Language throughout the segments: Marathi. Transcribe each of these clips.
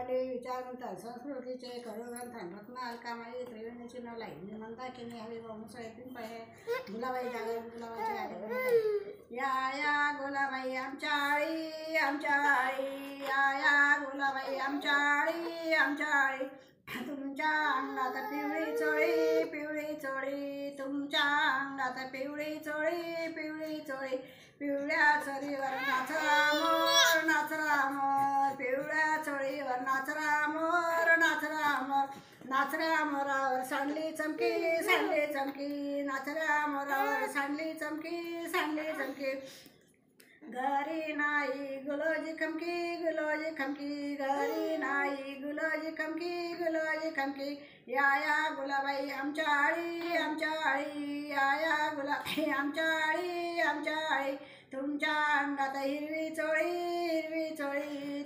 मंडळी विचार म्हणतात संस्कृतीचे कडूग्रंथ रत्नाल कामाई त्रिवेणीची नलाई म्हणता की नाही हवी मुसळे पिंपळे गुलाबाई जागर गुलाबाची आली या गुलाबाई आमच्या आळी या गुलाबाई आमच्या आळी तुमच्या अंगात पिवळी चोळी तुमच्या अंगात पिवळी चोळी पिवळ्या चोळीवर नाचरा मोर पिवळ्या चोळीवर नाचरा मोर नाचऱ्या मोरावर सांडली चमकी नाचऱ्या मोरावर सांडली चमकी घरी नाही गुलोजी खमकी घरी नाही गुलोजी खमकी या गुलाबाई आमच्या आळी या गुलाबाई आमच्या आळी तुमच्या अंगात हिरवी चोळी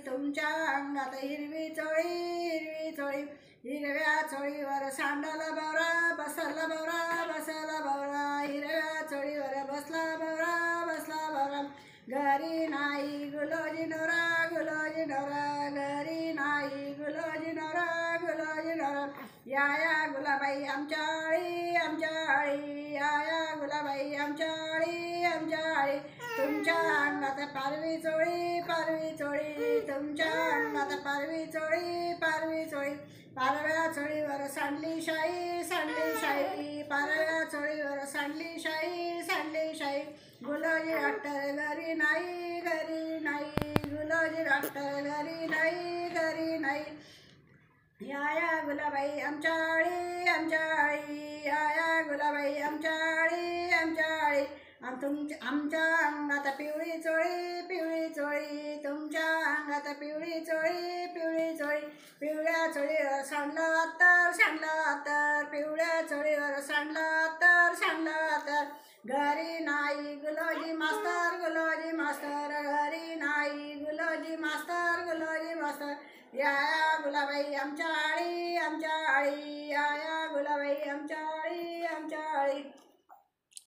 तुमच्या अंगात हिरवी चोळी हिरव्या चोळीवर सांडला बवरा बसला बवरा हिरव्या चोळीवर बसला बवरा घरी नाही गुलोजी नवरा घरी नाही गुलोजी नवरा या गुलाबाई आमच्या आळी या गुलाबाई आमच्या आळी तुमच्या अंगात पारवी चोळी तुमच्या अंगात पारवी चोळी पारव्या चोळीवर सांडली शाई पारव्या चोळीवर सांडली शाई गुलाजी डॉक्टर घरी नाही गुलाजी डॉक्टर घरी नाही या गुलाबाई आमच्या आळी या गुलाबाई आमच्या आळी आमच्या अंगात पिवळी चोळी तुमच्या अंगात पिवळी चोळी पिवळ्या चोळीवर सांडला अत्तर पिवळ्या चोळीवर सांडला अत्तर घरी नाही गुलोजी मास्तर घरी नाही गुलोजी मास्तर या गुलाबाई आमच्या आळी या गुलाबाई आमच्या